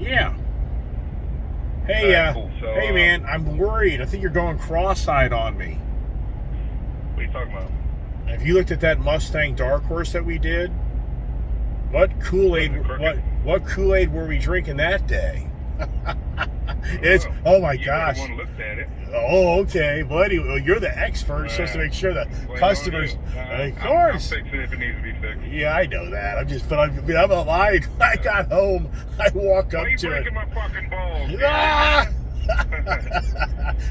Yeah. Hey, All right, cool. So, hey, man, I'm worried. I think you're going cross-eyed on me. What are you talking about? Have you looked at that Mustang Dark Horse that we did? What Kool-Aid? What Kool-Aid were we drinking that day? Oh my gosh! You looked at it. Oh, okay, buddy. Well, you're the expert. You're supposed to make sure that customers. Of course. I'll fix it if it needs to be fixed. Yeah, I know that. I'm alive. When I got home, I walk up to it. Why are you breaking my fucking balls? Ah!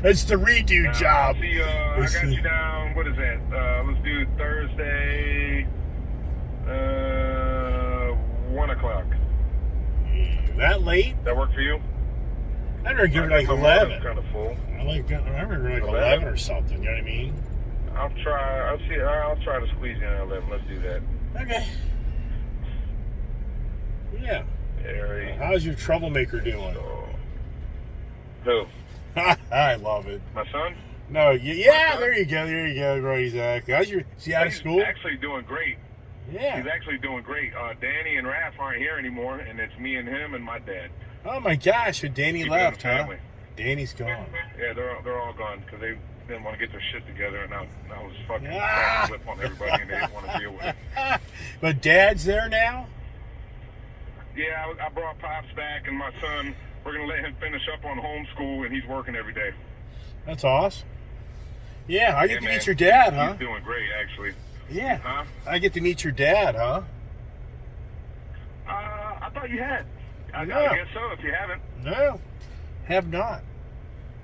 It's the redo job. See, I got you down. What is that? Let's do Thursday, 1 o'clock. That late? That work for you? I remember giving like 11. Kind of full. I remember like 11 or something. You know what I mean? I'll try to squeeze you in at 11. Let's do that. Okay. Yeah. Harry. How's your troublemaker doing? Who? I love it. My son? No, yeah, there you go, right, exactly. Is he out of school? He's actually doing great. Yeah. He's actually doing great. Danny and Raph aren't here anymore, and it's me and him and my dad. Oh my gosh, so Danny left, huh? Danny's gone. Yeah, they're all gone because they didn't want to get their shit together, and I was fucking trying to flip on everybody, and they didn't want to deal with it. But Dad's there now? Yeah, I brought Pops back, and my son, we're going to let him finish up on homeschool, and he's working every day. That's awesome. Yeah, I get to meet your dad, huh? He's doing great, actually. Yeah. Huh? I get to meet your dad, huh? I thought you had. I guess so, if you haven't. No, have not.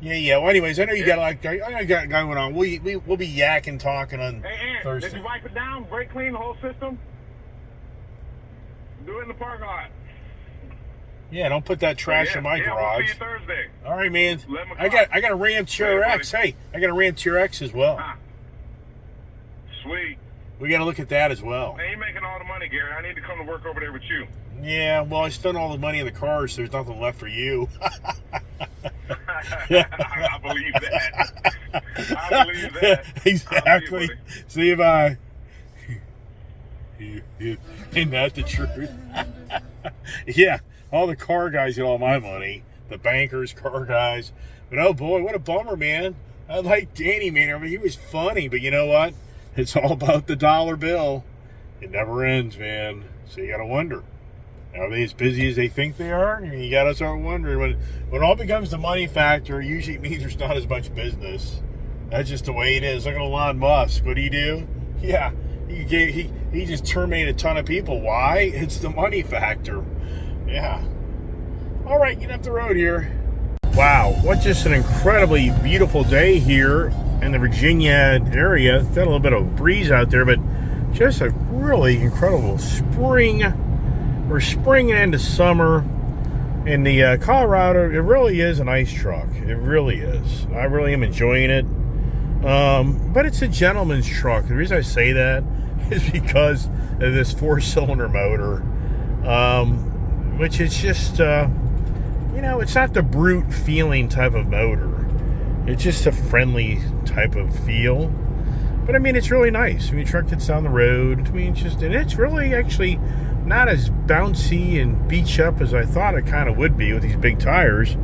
Yeah. Well, anyways, I know you got I know you got going on. We'll be yakking, talking on Thursday. Did you wipe it down? Brake clean the whole system? Do it in the parking lot. Yeah, don't put that trash in my garage. We'll see you Thursday. All right, man. I got a Ram TRX. Hey, I got a Ram TRX as well. Sweet. We got to look at that as well. Man, you're making all the money, Gary. I need to come to work over there with you. Yeah, well, I spent all the money in the car, so there's nothing left for you. I believe that. I believe that. Exactly. See you, bye. Ain't that the truth? Yeah, all the car guys get all my money. The bankers, car guys. But oh boy, what a bummer, man. I like Danny, man. I mean, he was funny, but you know what? It's all about the dollar bill. It never ends, man. So you got to wonder. Are they as busy as they think they are? I mean, you got to start wondering. When it all becomes the money factor, usually it means there's not as much business. That's just the way it is. Look at Elon Musk. What do? Yeah, he just terminated a ton of people. Why? It's the money factor. Yeah. All right, get up the road here. Wow, what just an incredibly beautiful day here in the Virginia area. Got a little bit of breeze out there, but just a really incredible spring. We're springing into summer. In the Colorado, it really is a nice truck. It really is. I really am enjoying it. But it's a gentleman's truck. The reason I say that is because of this 4-cylinder motor, which is just, it's not the brute feeling type of motor. It's just a friendly type of feel. But I mean, it's really nice. I mean, the truck gets down the road. I mean, it's really actually not as bouncy and beach up as I thought it kind of would be with these big tires.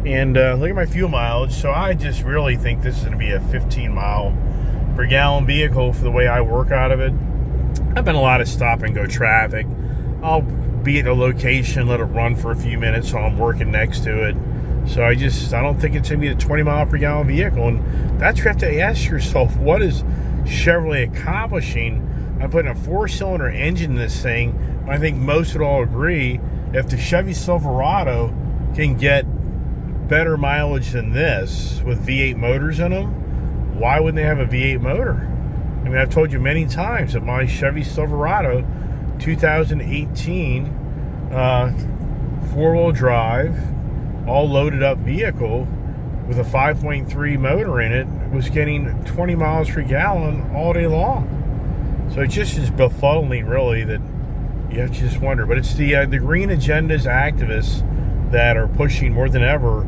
And look at my fuel mileage. So I just really think this is going to be a 15 mile per gallon vehicle for the way I work out of it. I've been a lot of stop and go traffic. I'll be at a location, let it run for a few minutes while I'm working next to it. So I don't think it's going to be a 20 mile per gallon vehicle. And that's where you have to ask yourself, what is Chevrolet accomplishing? I'm putting a 4-cylinder engine in this thing. I think most would all agree, if the Chevy Silverado can get better mileage than this with V8 motors in them, why wouldn't they have a V8 motor? I mean, I've told you many times that my Chevy Silverado 2018 4-wheel drive, all loaded up vehicle with a 5.3 motor in it was getting 20 miles per gallon all day long. So it just is befuddling, really, that you have to just wonder. But it's the green agenda's activists that are pushing more than ever,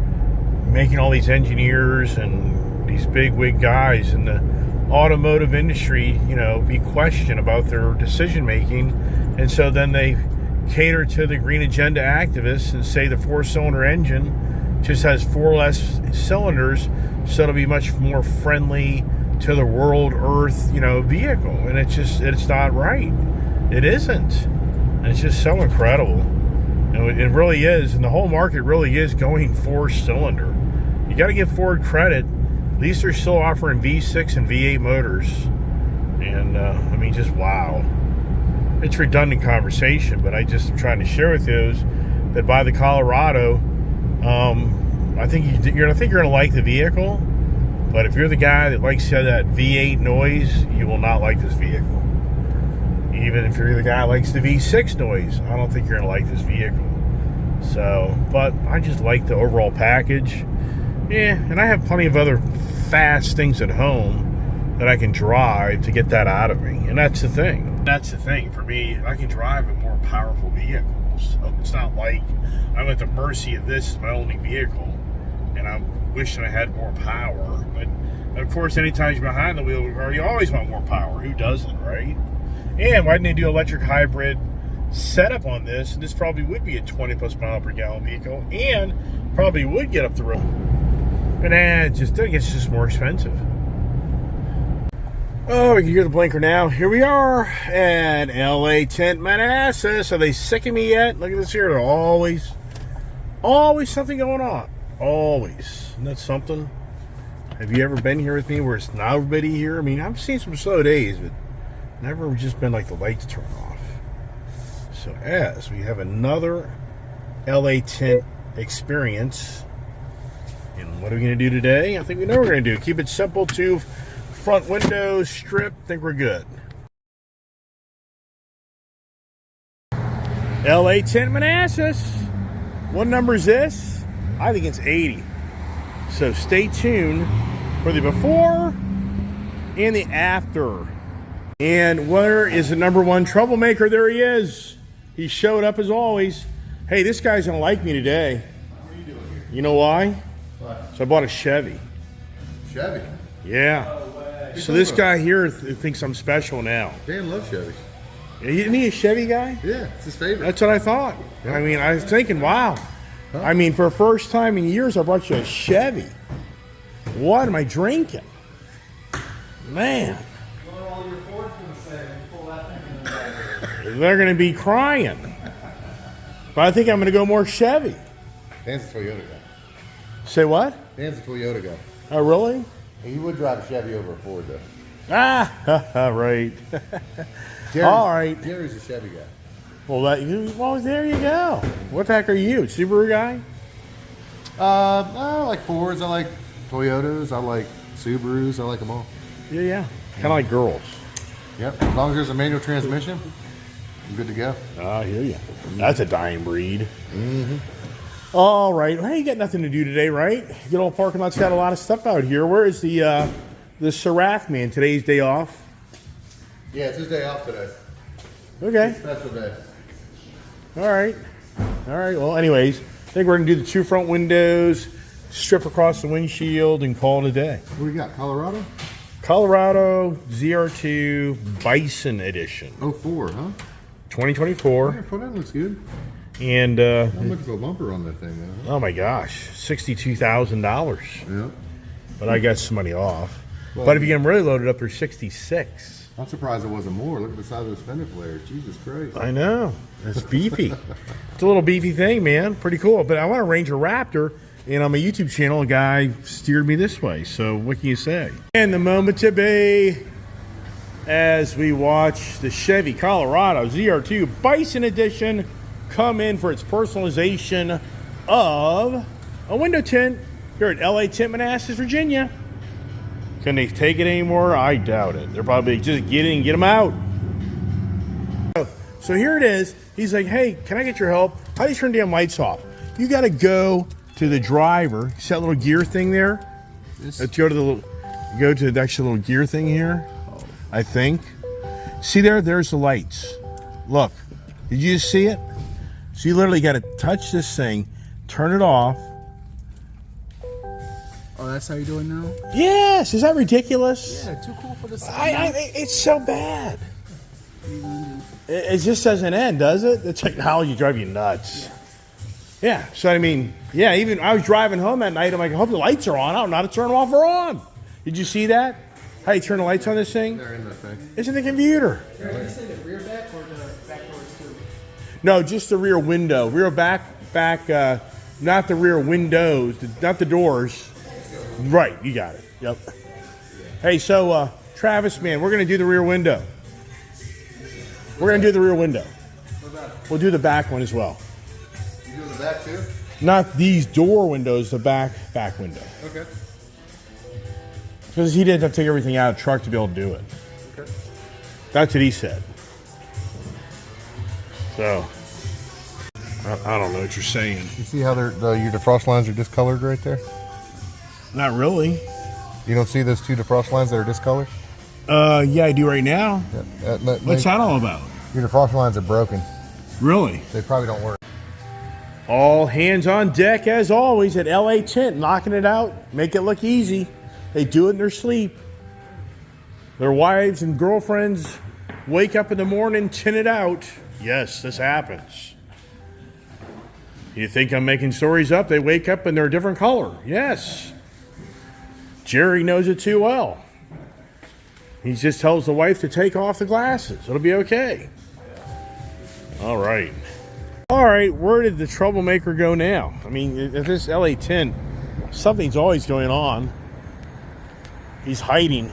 making all these engineers and these big wig guys in the automotive industry, be questioned about their decision making. And so then they cater to the green agenda activists and say the 4-cylinder engine just has 4 less cylinders, so it'll be much more friendly to the world, Earth, vehicle. And it's not right. It isn't. And it's just so incredible. It really is, and the whole market really is going 4-cylinder. You got to give Ford credit. At least they're still offering V6 and V8 motors. And, just wow. It's redundant conversation, but I'm trying to share with you that by the Colorado, I think you're going to like the vehicle, but if you're the guy that likes that V8 noise, you will not like this vehicle. Even if you're the guy that likes the V6 noise, I don't think you're going to like this vehicle. So, but I just like the overall package. Yeah, and I have plenty of other fast things at home that I can drive to get that out of me. And that's the thing. That's the thing. For me, I can drive a more powerful vehicle. So it's not like I'm at the mercy of this as my only vehicle, and I'm wishing I had more power. But, of course, anytime you're behind the wheel of a car, you always want more power. Who doesn't, right? And why didn't they do electric hybrid setup on this? And this probably would be a 20+ mile per gallon vehicle, and probably would get up the road. But it's just more expensive. Oh, we can hear the blinker now. Here we are at LA Tent Manassas. Are they sick of me yet? Look at this here. There's always something going on. Always. Isn't that something? Have you ever been here with me where it's not everybody here? I mean, I've seen some slow days, but never just been like the lights turn off. So as we have another LA Tent experience. And what are we going to do today? I think we know what we're going to do. Keep it simple. 2 front windows, strip. Think we're good. LA Tent Manassas. What number is this? I think it's 80. So stay tuned for the before and the after. And where is the #1 troublemaker? There he is. He showed up as always. Hey, this guy's going to like me today. What are you doing here? You know why? What? So I bought a Chevy. Chevy? Yeah. No way. So this guy here thinks I'm special now. Dan loves Chevys. Isn't he a Chevy guy? Yeah, it's his favorite. That's what I thought. I mean, I was thinking, wow. I mean, for the first time in years, I brought you a Chevy. What am I drinking? Man. All your Ford's gonna say when you pull that thing in the back. They're going to be crying. But I think I'm going to go more Chevy. Dan's a Toyota guy. Say what? Dan's a Toyota guy. Oh, really? He would drive a Chevy over a Ford, though. Ah, right. Jerry's, All right. Jerry's a Chevy guy. Well, there you go. What the heck are you? Subaru guy? I like Fords. I like Toyotas. I like Subarus. I like them all. Yeah. Kind of like girls. Yep. As long as there's a manual transmission, I'm good to go. I hear you. That's a dying breed. Mm-hmm. All right. Well, you got nothing to do today, right? Good old parking lot's got a lot of stuff out here. Where is the Zr2 man? Today's day off? Yeah, it's his day off today. Okay. Special day. All right. Well, anyways, I think we're going to do the 2 front windows, strip across the windshield, and call it a day. What do you got? Colorado? Colorado Zr2 Bison Edition. 04, huh? 2024. Yeah, that looks good. And, I'm looking for a bumper on that thing, though. oh my gosh, $62,000. Yeah. But I got some money off. Well, But if you get them really loaded up, they're 66. I'm surprised it wasn't more. Look at the size of those fender flares. Jesus Christ. I know. It's beefy. It's a little beefy thing, man. Pretty cool. But I want a Ranger Raptor. And on my YouTube channel, a guy steered me this way. So what can you say? And the moment to be as we watch the Chevy Colorado Zr2 Bison Edition come in for its personalization of a window tint here at LA Tent Manassas, Virginia. Can they take it anymore? I doubt it. They're probably just get in and get them out. So here it is. He's like, hey, can I get your help? How do you turn damn lights off? You got to go to the driver. See that little gear thing there? Let's go to the actual little gear thing here. I think. See there? There's the lights. Look. Did you just see it? So you literally got to touch this thing, turn it off. Oh, that's how you're doing now? Yes. Is that ridiculous? Yeah, too cool for this. It's so bad. What are you gonna do? It just doesn't end, does it? The technology drives you nuts. Yeah, so I mean, yeah, even I was driving home that night. I'm like, I hope the lights are on. I don't know how to turn them off or on. Did you see that? How you turn the lights on this thing? They're in that thing. It's in the computer. Did you say the rear back or the back doors too? No, just the rear window. Rear back, not the rear windows, not the doors. Right, you got it. Yep. Hey, so Travis, man, we're going to do the rear window. We're going to do the rear window. We'll do the back one as well. You do the back too? Not these door windows, the back window. Okay. Because he didn't have to take everything out of the truck to be able to do it. Okay. That's what he said. So, I don't know what you're saying. You see how your defrost lines are discolored right there? Not really. You don't see those two defrost lines that are discolored? Yeah, I do right now. Yeah. What's that all about? Your defrost lines are broken. Really? They probably don't work. All hands on deck as always at LA Tint, knocking it out, make it look easy. They do it in their sleep. Their wives and girlfriends wake up in the morning, tint it out. Yes, this happens. You think I'm making stories up? They wake up and they're a different color. Yes. Jerry knows it too well. He just tells the wife to take off the glasses. It'll be okay. All right. All right, where did the troublemaker go now? I mean, if this LA Tint, something's always going on. He's hiding.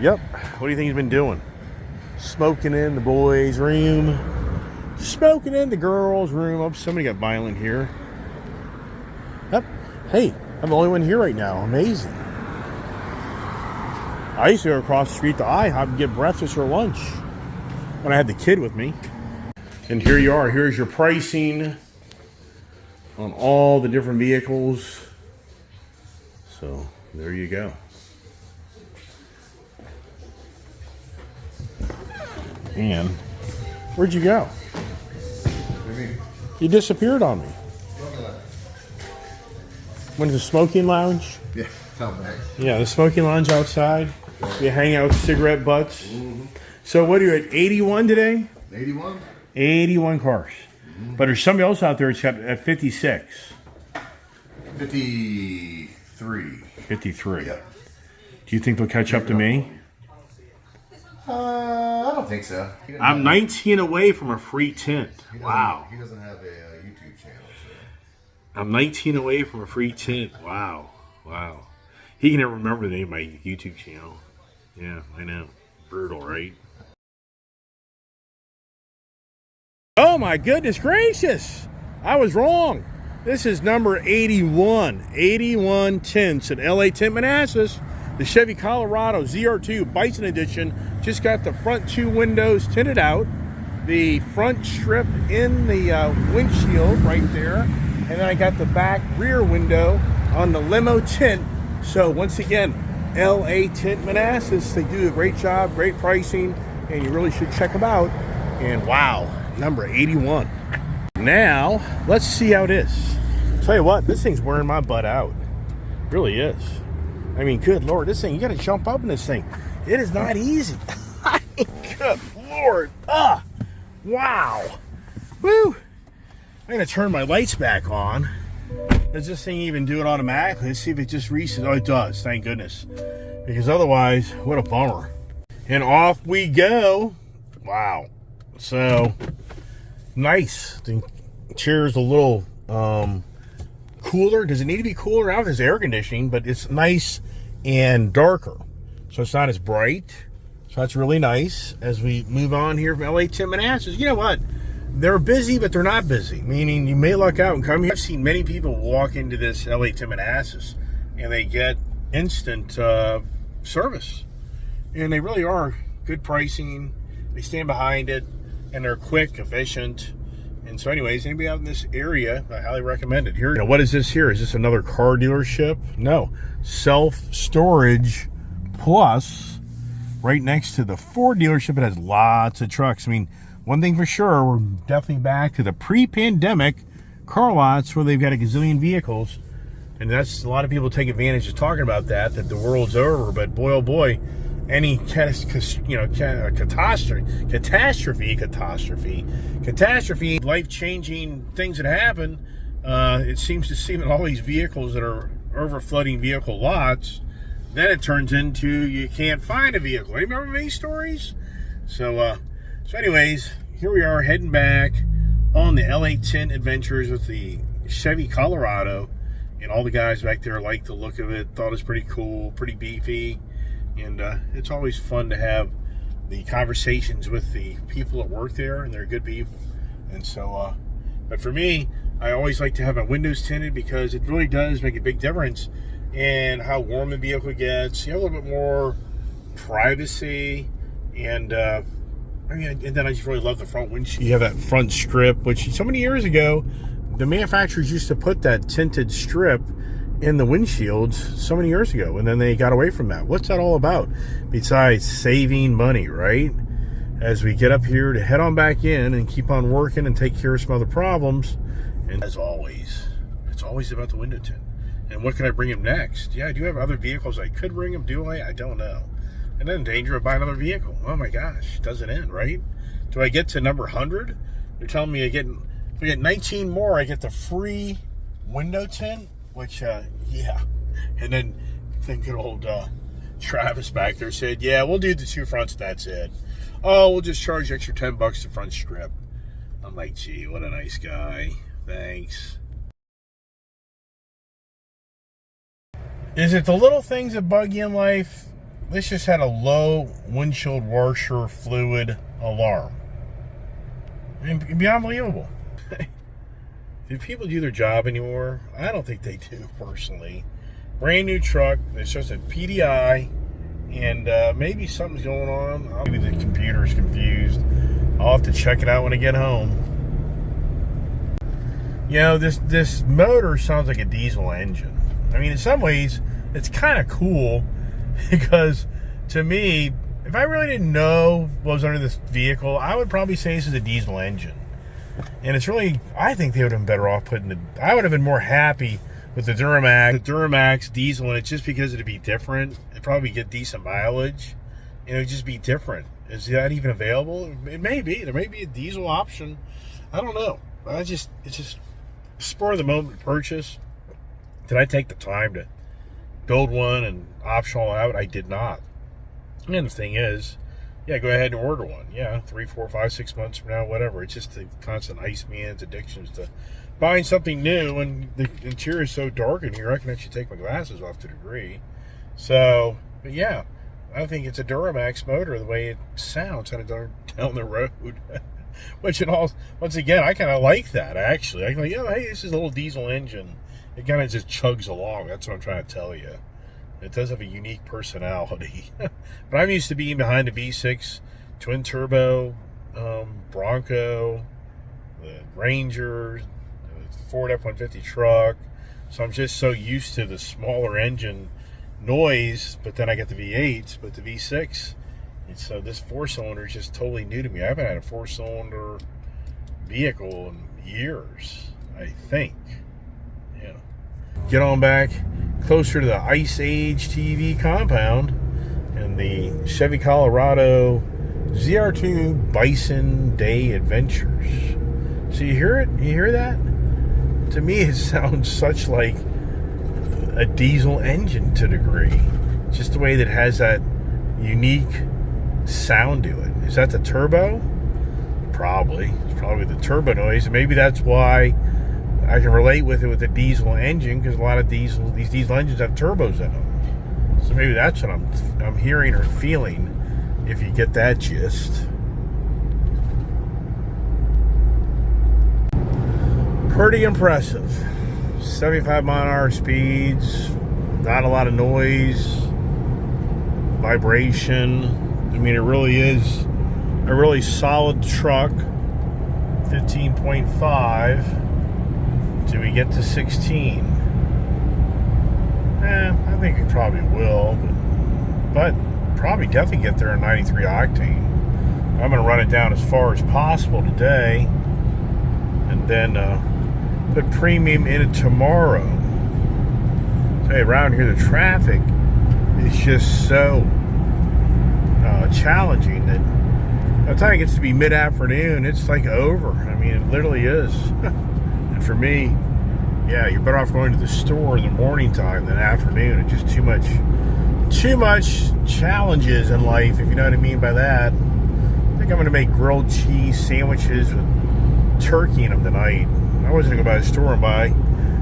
Yep. What do you think he's been doing? Smoking in the boys' room. Smoking in the girls' room. Oh, somebody got violent here. Yep. Hey, I'm the only one here right now. Amazing. I used to go across the street to IHOP and get breakfast or lunch when I had the kid with me. And here you are. Here's your pricing on all the different vehicles. So there you go. And where'd you go? You disappeared on me. Went to the smoking lounge? Yeah, tell me. Yeah, the smoking lounge outside. You hang out with cigarette butts. Mm-hmm. So what are you at, 81 today? 81? 81 cars. Mm-hmm. But there's somebody else out there that's got at 56. 53. 53. Yeah. Do you think they'll catch up to me? I don't think so. I'm 19 away from a free tint. Wow. He doesn't have a YouTube channel. So. I'm 19 away from a free tint. Wow. Wow. He can never remember the name of my YouTube channel. Yeah, I know. Brutal, right? Oh my goodness gracious. I was wrong. This is number 81. 81 tints at LA Tint Manassas. The Chevy Colorado Zr2 Bison Edition. Just got the front two windows tinted out. The front strip in the windshield right there. And then I got the back rear window on the limo tint. So once again, LA Tint Manassas. They do a great job, great pricing, and you really should check them out. And wow, number 81. Now, let's see how it is. Tell you what, this thing's wearing my butt out. It really is. I mean, good Lord, this thing, you got to jump up in this thing. It is not easy. I mean, good Lord. Wow. Woo. I'm going to turn my lights back on. Does this thing even do it automatically? Let's see if it just resets. Oh, it does. Thank goodness. Because otherwise, what a bummer. And off we go. Wow. So, nice. The chair's a little cooler. Does it need to be cooler? Out there's air conditioning, but it's nice and darker. So it's not as bright. So that's really nice as we move on here from LA Tint Manassas. You know what? They're busy, but they're not busy. Meaning you may luck out and come here. I've seen many people walk into this LA Tint Manassas and they get instant service. And they really are good pricing. They stand behind it and they're quick, efficient. And so anyways, anybody out in this area, I highly recommend it. Here, what is this here? Is this another car dealership? No. Self-storage plus right next to the Ford dealership. It has lots of trucks. I mean, one thing for sure, we're definitely back to the pre-pandemic car lots where they've got a gazillion vehicles. And that's a lot of people take advantage of talking about that the world's over. But boy, oh boy, any catastrophe, life-changing things that happen, it seems to seem that all these vehicles that are overflooding vehicle lots, then it turns into you can't find a vehicle. Any remember these stories? So anyways, here we are heading back on the LA-10 adventures with the Chevy Colorado, and all the guys back there liked the look of it, thought it was pretty cool, pretty beefy, and it's always fun to have the conversations with the people that work there, and they're good people. And so, but for me, I always like to have my windows tinted because it really does make a big difference in how warm the vehicle gets. You have a little bit more privacy, and and then I just really love the front windshield. You have that front strip, which so many years ago, the manufacturers used to put that tinted strip in the windshields so many years ago, and then they got away from that. What's that all about? Besides saving money, right? As we get up here to head on back in and keep on working and take care of some other problems. And as always, it's always about the window tint. And what can I bring him next? Yeah, I do have other vehicles I could bring him, do I? I don't know. And then in danger of buying another vehicle. Oh my gosh, doesn't end, right? Do I get to number 100? They're telling me if I get 19 more, I get the free window tint, which, yeah. And then good old Travis back there said, yeah, we'll do the two fronts, that's it. Oh, we'll just charge you extra $10 the front strip. I'm like, gee, what a nice guy. Thanks. Is it the little things that bug you in life? This just had a low windshield washer fluid alarm. It'd be unbelievable. Do people do their job anymore? I don't think they do, personally. Brand new truck. It's just a PDI, and maybe something's going on. Maybe the computer's confused. I'll have to check it out when I get home. You know, this motor sounds like a diesel engine. I mean, in some ways, it's kind of cool because, to me, if I really didn't know what was under this vehicle, I would probably say this is a diesel engine. And it's really, I think they would have been better off I would have been more happy with the Duramax diesel, and it's just because it'd be different. It'd probably get decent mileage, and it would just be different. Is that even available? It may be. There may be a diesel option. I don't know. It's just spur of the moment purchase. Did I take the time to build one and option all out? I did not. And the thing is, yeah, go ahead and order one. Yeah, 3, 4, 5, 6 months from now, whatever. It's just the constant ice man's addictions to buying something new, and the interior is so dark in here, I can actually take my glasses off to a degree. So, but yeah, I think it's a Duramax motor the way it sounds kind of down the road. Which, once again, I kind of like that, actually. I can like, oh, hey, this is a little diesel engine. It kind of just chugs along. That's what I'm trying to tell you. It does have a unique personality. But I'm used to being behind a V6 twin turbo Bronco, the Ranger, the Ford F-150 truck. So I'm just so used to the smaller engine noise, but then I get the V8s, but the V6. And so this 4-cylinder is just totally new to me. I haven't had a 4-cylinder vehicle in years, I think. Yeah. Get on back closer to the Ice Age TV compound and the Chevy Colorado Zr2 Bison Day Adventures. So you hear it? You hear that? To me, it sounds such like a diesel engine to a degree. Just the way that it has that unique sound to it. Is that the turbo? Probably. It's probably the turbo noise. And maybe that's why I can relate with it with the diesel engine, because a lot of these diesel engines have turbos in them. So maybe that's what I'm hearing or feeling, if you get that gist. Pretty impressive. 75 mile an hour speeds, not a lot of noise, vibration. I mean, it really is a really solid truck. 15.5. Do we get to 16? I think we probably will, but probably definitely get there in 93 octane. I'm going to run it down as far as possible today, and then put premium in it tomorrow. So, hey, around here the traffic is just so challenging that by the time it gets to be mid-afternoon, it's like over. I mean, it literally is. And for me, yeah, you're better off going to the store in the morning time than afternoon. It's just too much challenges in life, if you know what I mean by that. I think I'm going to make grilled cheese sandwiches with turkey in them tonight. I was going to go by the store and buy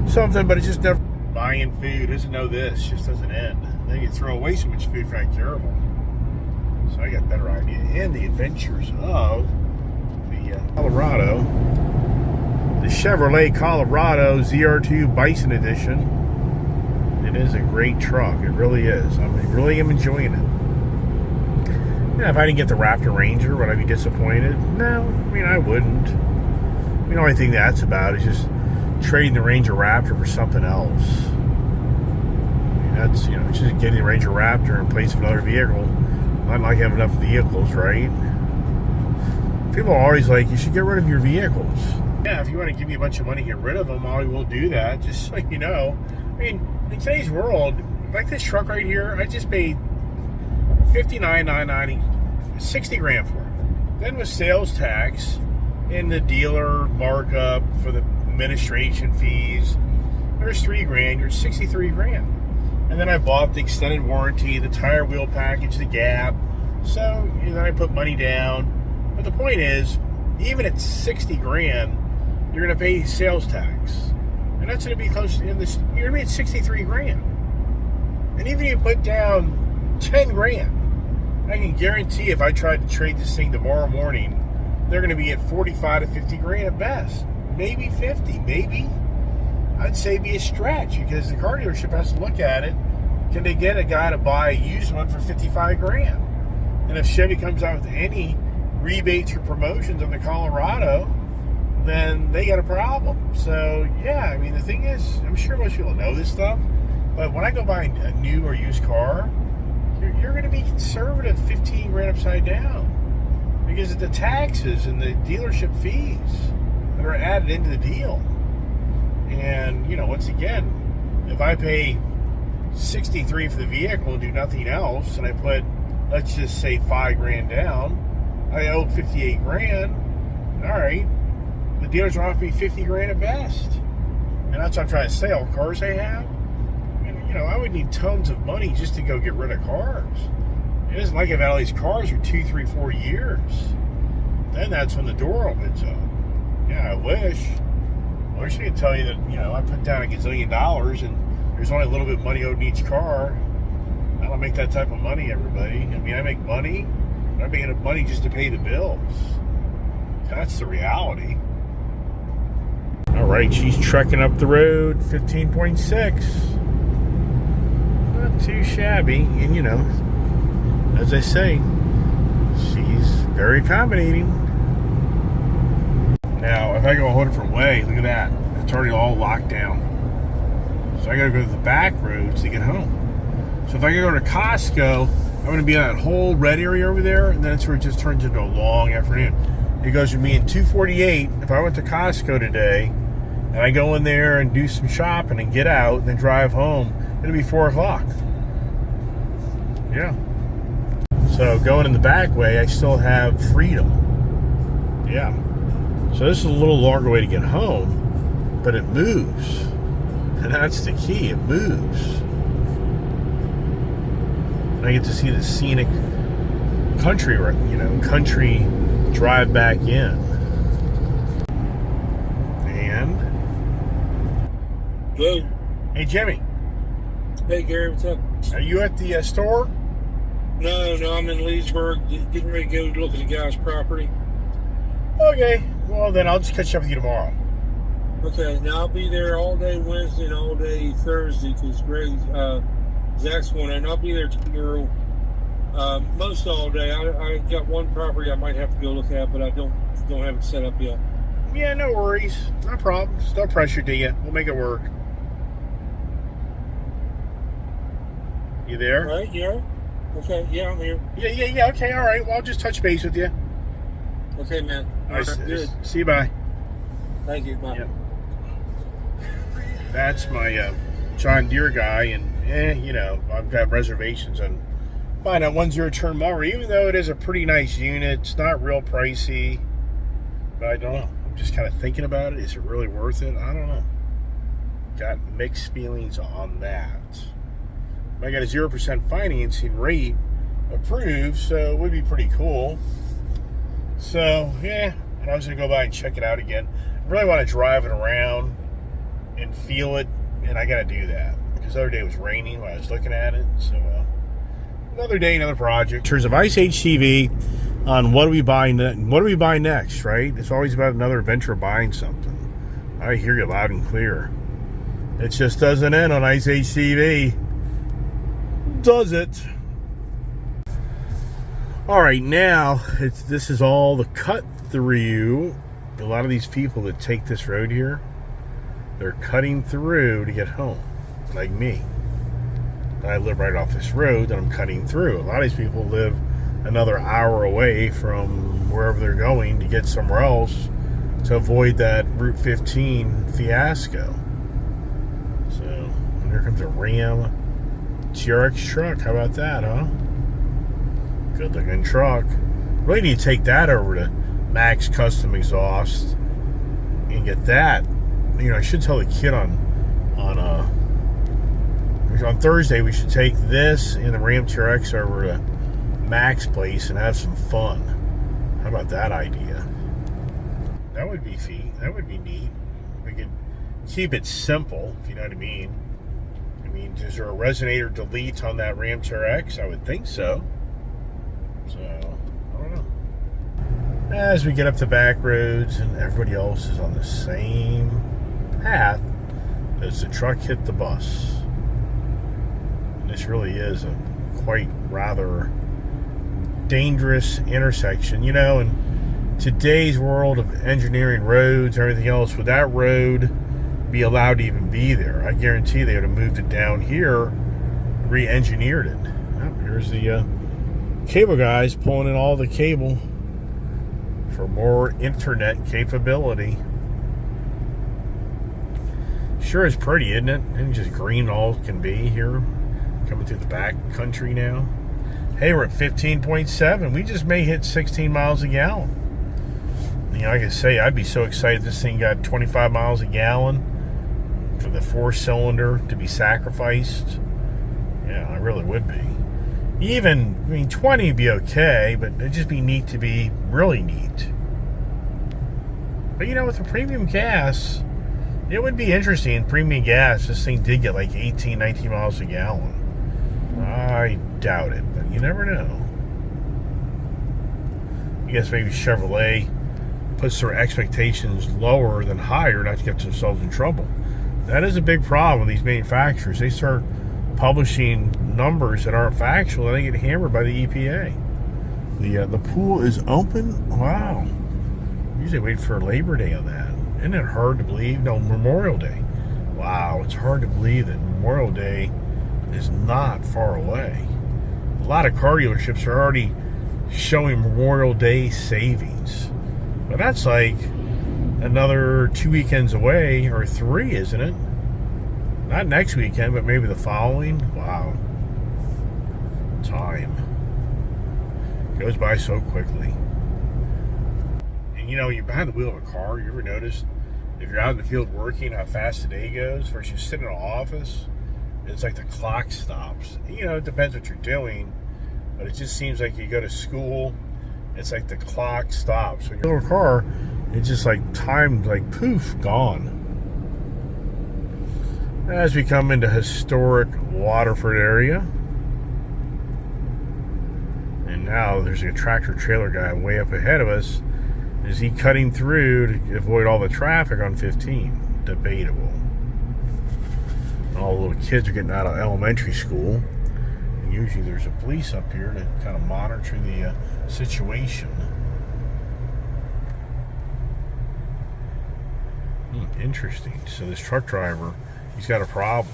something, but it's just never... Buying food doesn't know this, just doesn't end. Then you throw away so much food if you're not careful. So I got a better idea. And the adventures of the Colorado, the Chevrolet Colorado Zr2 Bison Edition. It is a great truck. It really is. I really am enjoying it. Yeah, if I didn't get the Raptor Ranger, would I be disappointed? No, I mean, I wouldn't. I mean, the only thing that's about is just trading the Ranger Raptor for something else. I mean, that's, it's just getting the Ranger Raptor in place of another vehicle. Not like having enough vehicles, right? People are always like, you should get rid of your vehicles. Yeah, if you want to give me a bunch of money to get rid of them, I will do that, just so you know. I mean, in today's world, like this truck right here, I just paid $59,990, 60 grand for it. Then with sales tax and the dealer markup for the administration fees, there's 3 grand, you're 63 grand. And then I bought the extended warranty, the tire wheel package, the gap. So, then I put money down. But the point is, even at 60 grand, you're going to pay sales tax. And that's going to be close to this. You're going to be at 63 grand. And even if you put down 10 grand, I can guarantee if I tried to trade this thing tomorrow morning, they're going to be at 45 to 50 grand at best. Maybe 50, maybe. I'd say be a stretch because the car dealership has to look at it. Can they get a guy to buy a used one for 55 grand? And if Chevy comes out with any rebates or promotions on the Colorado, then they got a problem. So, yeah, I mean, the thing is, I'm sure most people know this stuff, but when I go buy a new or used car, you're going to be conservative 15 grand upside down because of the taxes and the dealership fees that are added into the deal. And, once again, if I pay 63 for the vehicle and do nothing else, and I put, let's just say 5 grand down, I owe 58 grand. All right, the dealers will offer me 50 grand at best. And that's what I'm trying to say, all the cars I have. I would need tons of money just to go get rid of cars. It isn't like I've had all these cars for 2, 3, 4 years. Then that's when the door opens up. Yeah, I wish I could tell you that, I put down $1 gazillion and there's only a little bit of money owed in each car. I don't make that type of money, everybody. I mean, I make money, but I make enough money just to pay the bills. That's the reality. All right, she's trekking up the road, 15.6. Not too shabby. And, as I say, she's very accommodating. Now, if I go a whole different way, look at that. It's already all locked down. So I got to go to the back roads to get home. So if I go to Costco, I'm going to be on that whole red area over there, and then that's where it just turns into a long afternoon. It goes from being 2:48. If I went to Costco today, and I go in there and do some shopping and get out and then drive home, it'll be 4 o'clock. Yeah. So going in the back way, I still have freedom. Yeah. So this is a little longer way to get home, but it moves. And that's the key, it moves. And I get to see the scenic country, country drive back in. And? Hello. Hey, Jimmy. Hey, Gary, what's up? Are you at the store? No, I'm in Leesburg, getting ready to go look at the guy's property. Okay, well then I'll just catch up with you tomorrow. Okay, now I'll be there all day Wednesday and all day Thursday because Zach's going in. I'll be there tomorrow most all day. I got one property I might have to go look at, but I don't have it set up yet. Yeah, no worries. No problem. Just no pressure to you. We'll make it work. You there? All right, yeah. Okay, yeah, I'm here. Yeah, okay, all right. Well, I'll just touch base with you. Okay, man. All right, good. See you, bye. Thank you, bye. Yep. That's my John Deere guy, and I've got reservations on Find that 1.0 turn mower, even though it is a pretty nice unit, it's not real pricey. But I don't know. I'm just kind of thinking about it. Is it really worth it? I don't know. Got mixed feelings on that. I got a 0% financing rate approved, so it would be pretty cool. So, yeah. And I was going to go by and check it out again. I really want to drive it around and feel it, and I got to do that. Because the other day it was raining when I was looking at it. So, another day, another project. In terms of Ice HCV, on what do we buy next, right? It's always about another adventure buying something. I hear you loud and clear. It just doesn't end on Ice HCV. Does it? All right, now this is all the cut through. A lot of these people that take this road here, they're cutting through to get home, like me. I live right off this road that I'm cutting through. A lot of these people live another hour away from wherever they're going to get somewhere else to avoid that Route 15 fiasco. So, and here comes a Ram TRX truck. How about that, huh? Good looking truck. Really need to take that over to Max Custom Exhaust and get that. You know, I should tell the kid on Thursday we should take this and the Ram TRX over to Max place and have some fun. How about that idea? That would be that would be neat. We could keep it simple, if you know what I mean. I mean, is there a resonator delete on that Ram TRX? I would think so. So, I don't know. As we get up to back roads and everybody else is on the same path as the truck hit the bus. And this really is a quite rather dangerous intersection. You know, in today's world of engineering roads and everything else, would that road be allowed to even be there? I guarantee they would have moved it down here, re-engineered it. Well, here's the cable guys pulling in all the cable for more internet capability. Sure is pretty, isn't it? And just green all can be here. Coming through the back country now. Hey, we're at 15.7. We just may hit 16 miles a gallon. You know, I could say I'd be so excited this thing got 25 miles a gallon for the 4-cylinder to be sacrificed. Yeah, I really would be. Even, I mean, 20 would be okay, but it'd just be neat to be really neat. But, you know, with the premium gas, it would be interesting. Premium gas, this thing did get like 18, 19 miles a gallon. I doubt it, but you never know. I guess maybe Chevrolet puts their expectations lower than higher not to get themselves in trouble. That is a big problem with these manufacturers. They start publishing numbers that aren't factual and they get hammered by the EPA. The pool is open? Wow. Usually wait for Labor Day on that. Isn't it hard to believe? No, Memorial Day. Wow, it's hard to believe that Memorial Day is not far away. A lot of car dealerships are already showing Memorial Day savings. But that's like another 2 weekends away, or 3, isn't it? Not next weekend, but maybe the following. Wow. Time goes by so quickly. And you know, you're behind the wheel of a car, you ever notice if you're out in the field working how fast the day goes versus you sit in an office? It's like the clock stops. You know, it depends what you're doing, but it just seems like you go to school, it's like the clock stops. When you're in a car, it's just like time, like poof, gone. As we come into historic Waterford area, and now there's a tractor trailer guy way up ahead of us. Is he cutting through to avoid all the traffic on 15? Debatable. All the little kids are getting out of elementary school. And usually there's a police up here to kind of monitor the situation. Interesting. So this truck driver, he's got a problem.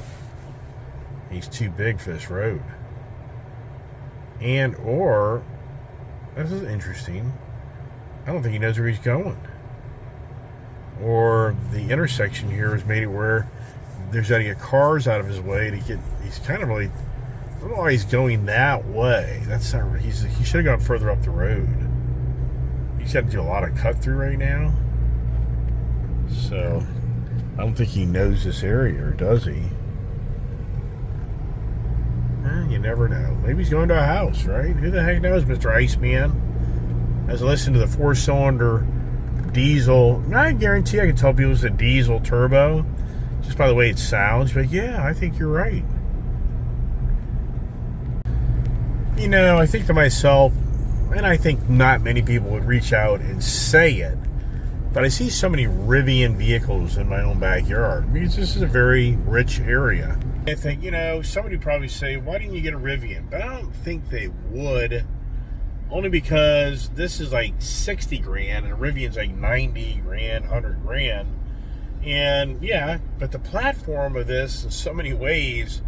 He's too big for this road. And, or, this is interesting, I don't think he knows where he's going. Or the intersection here has made it where there's got to get cars out of his way to get, he's kind of really don't know why he's going that way. That's not. He should have gone further up the road. He's got to do a lot of cut through right now. So I don't think he knows this area, or does he? You never know. Maybe he's going to a house, right? Who the heck knows, Mr. Iceman? As I listen to the 4-cylinder diesel, I guarantee I can tell people it's a diesel turbo just by the way it sounds. But yeah, I think you're right. You know, I think to myself, and I think not many people would reach out and say it, but I see so many Rivian vehicles in my own backyard because this is a very rich area. I think, you know, somebody would probably say, why didn't you get a Rivian? But I don't think they would, only because this is like 60 grand and a Rivian's like 90 grand, 100 grand. And yeah, but the platform of this in so many ways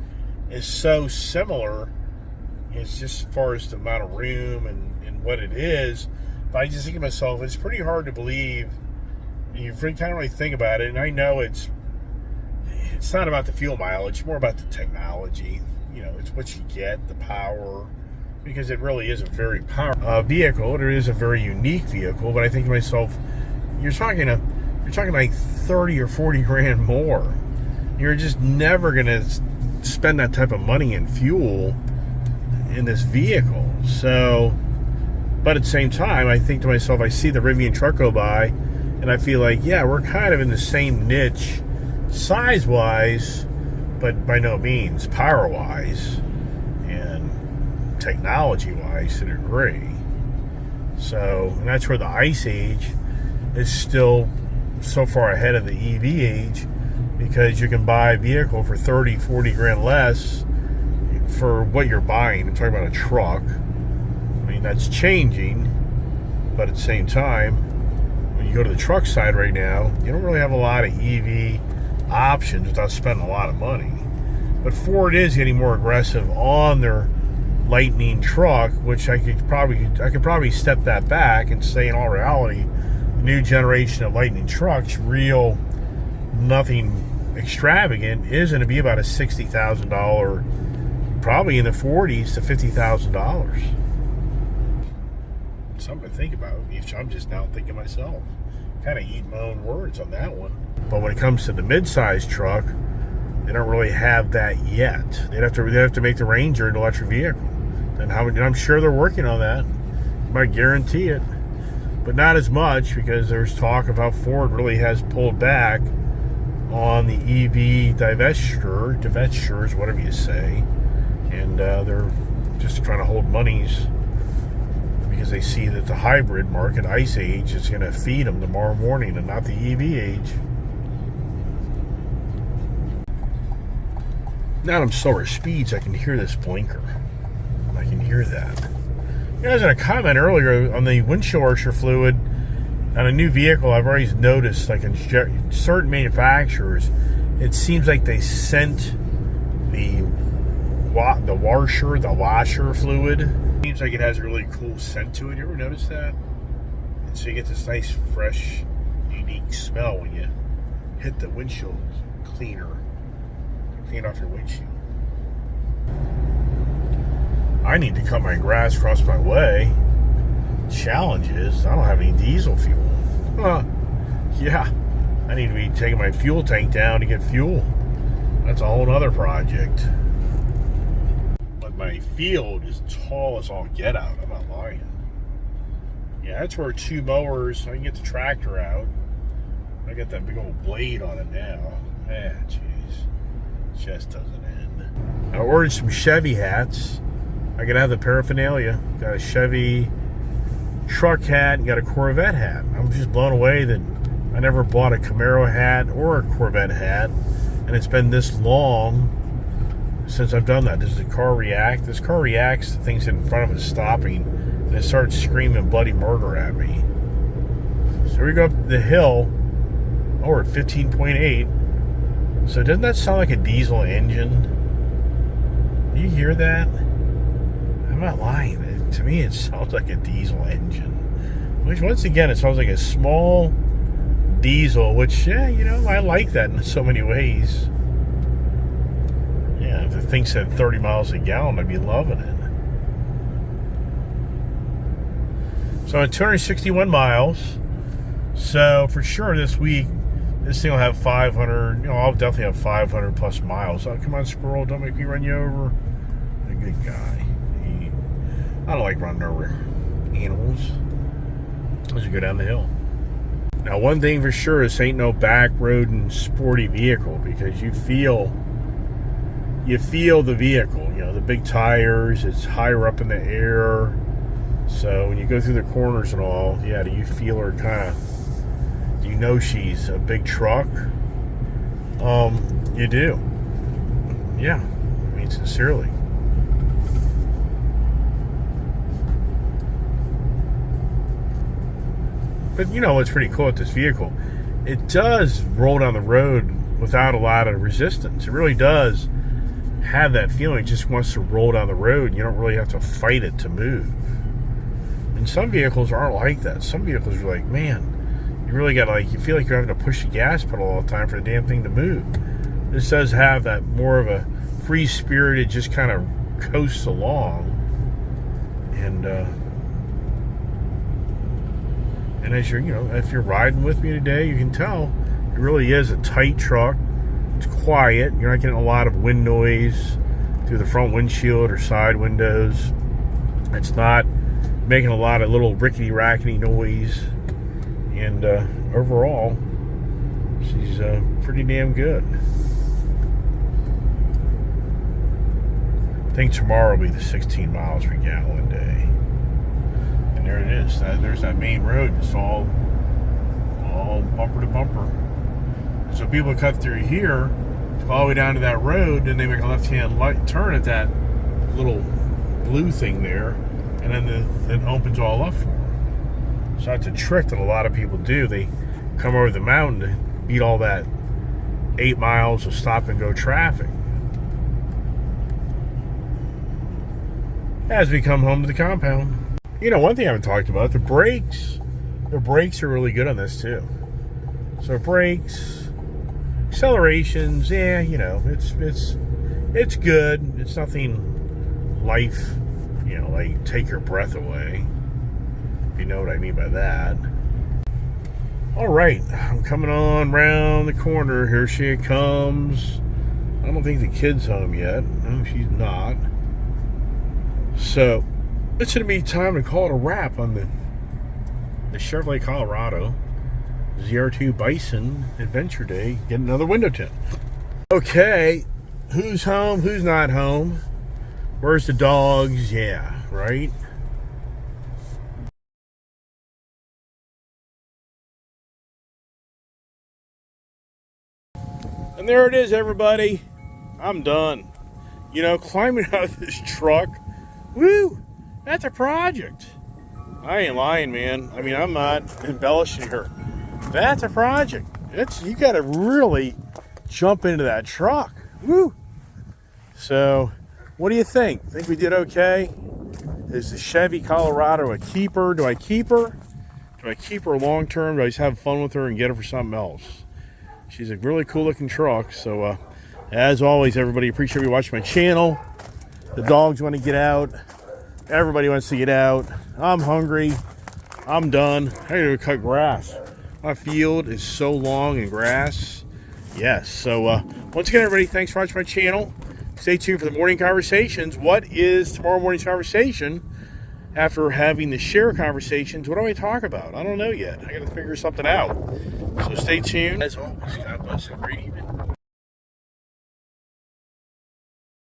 is so similar. It's just as far as the amount of room and what it is. But I just think to myself, it's pretty hard to believe. You kind of really think about it, and I know it's not about the fuel mileage, it's more about the technology. You know, it's what you get, the power, because it really is a very powerful vehicle. It is a very unique vehicle, but I think to myself, you're talking like 30 or 40 grand more. You're just never going to spend that type of money in fuel in this vehicle. So, but at the same time, I think to myself, I see the Rivian truck go by, and I feel like, yeah, we're kind of in the same niche size-wise, but by no means power-wise and technology-wise to a degree. So, and that's where the ICE age is still so far ahead of the EV age, because you can buy a vehicle for 30, 40 grand less for what you're buying. I'm talking about a truck. I mean, that's changing, but at the same time, when you go to the truck side right now, you don't really have a lot of EV options without spending a lot of money. But Ford is getting more aggressive on their Lightning truck, which I could probably step that back and say, in all reality, the new generation of Lightning trucks, real, nothing extravagant, is going to be about a $60,000, probably in the 40s to $50,000. Something to think about. I'm just now thinking myself, kind of eat my own words on that one. But when it comes to the mid-size truck, they don't really have that yet. They'd have to make the Ranger an electric vehicle, and I'm sure they're working on that. I might guarantee it, but not as much, because there's talk of how Ford really has pulled back on the EV divestitures, whatever you say, and they're just trying to hold monies because they see that the hybrid market, ICE age, is going to feed them tomorrow morning, and not the EV age. Now I'm slower speeds, I can hear this blinker. I can hear that. You guys had a comment earlier on the windshield washer fluid on a new vehicle. I've always noticed, like in certain manufacturers, it seems like they sent the washer fluid. Seems like it has a really cool scent to it. You ever notice that? And so you get this nice, fresh, unique smell when you hit the windshield cleaner. Clean off your windshield. I need to cut my grass across my way. Challenge is, I don't have any diesel fuel. Yeah, I need to be taking my fuel tank down to get fuel. That's a whole other project. But my field is tall as all get out. I'm not lying. Yeah, that's where 2 mowers, I can get the tractor out. I got that big old blade on it now. Jeez. Just doesn't end. I ordered some Chevy hats. I could have the paraphernalia. Got a Chevy truck hat and got a Corvette hat. I'm just blown away that I never bought a Camaro hat or a Corvette hat, and it's been this long since I've done that. Does the car react? This car reacts to things in front of it stopping, and it starts screaming bloody murder at me. So we go up the hill. Oh, we're at 15.8. So doesn't that sound like a diesel engine? Do you hear that? I'm not lying. To me, it sounds like a diesel engine. Which, once again, it sounds like a small diesel, which, yeah, you know, I like that in so many ways. Yeah, Yeah, if the thing said 30 miles a gallon, I'd be loving it. So at 261 miles. So for sure this week, this thing will have 500. You know, I'll definitely have 500 plus miles. Oh, come on, squirrel! Don't make me run you over. A good guy. I don't like running over animals as you go down the hill. Now, one thing for sure, this ain't no back road and sporty vehicle, because you feel the vehicle. You know, the big tires. It's higher up in the air. So when you go through the corners and all, yeah, do you feel her kind of? Do you know she's a big truck? You do. Yeah, I mean, sincerely. But you know what's pretty cool with this vehicle? It does roll down the road without a lot of resistance. It really does have that feeling. It just wants to roll down the road. You don't really have to fight it to move. And some vehicles aren't like that. Some vehicles are like, man, you really got to, like, you feel like you're having to push the gas pedal all the time for the damn thing to move. This does have that more of a free-spirited, just kind of coasts along. And as you're, you know, if you're riding with me today, you can tell it really is a tight truck. It's quiet. You're not getting a lot of wind noise through the front windshield or side windows. It's not making a lot of little rickety-rackety noise. And overall, she's pretty damn good. I think tomorrow will be the 16 miles per gallon day. And there it is. There's that main road. It's all bumper to bumper. So people cut through here, all the way down to that road, then they make a left-hand turn at that little blue thing there, and then it opens all up for them. So that's a trick that a lot of people do. They come over the mountain to beat all that 8 miles of stop-and-go traffic. As we come home to the compound. You know, one thing I haven't talked about, the brakes. The brakes are really good on this too. So brakes, accelerations, yeah, you know, it's good. It's nothing life, you know, like take your breath away. If you know what I mean by that. All right, I'm coming on round the corner. Here she comes. I don't think the kid's home yet. No, she's not. So it's going to be time to call it a wrap on the Chevrolet Colorado Zr2 Bison Adventure Day. Get another window tint. Okay, who's home? Who's not home? Where's the dogs? Yeah, right? And there it is, everybody. I'm done. You know, climbing out of this truck, woo, that's a project. I ain't lying, man. I mean, I'm not embellishing here. That's a project. You got to really jump into that truck. Woo. So, what do you think? Think we did okay? Is the Chevy Colorado a keeper? Do I keep her? Do I keep her long term? Do I just have fun with her and get her for something else? She's a really cool looking truck. So, as always, everybody, appreciate you watching my channel. The dogs want to get out. Everybody wants to get out. I'm hungry. I'm done. I gotta go cut grass. My field is so long in grass. Yes. So once again, everybody, thanks for watching my channel. Stay tuned for the morning conversations. What is tomorrow morning's conversation? After having the share conversations, what do I talk about? I don't know yet. I gotta figure something out. So stay tuned. As always, God bless and great evening.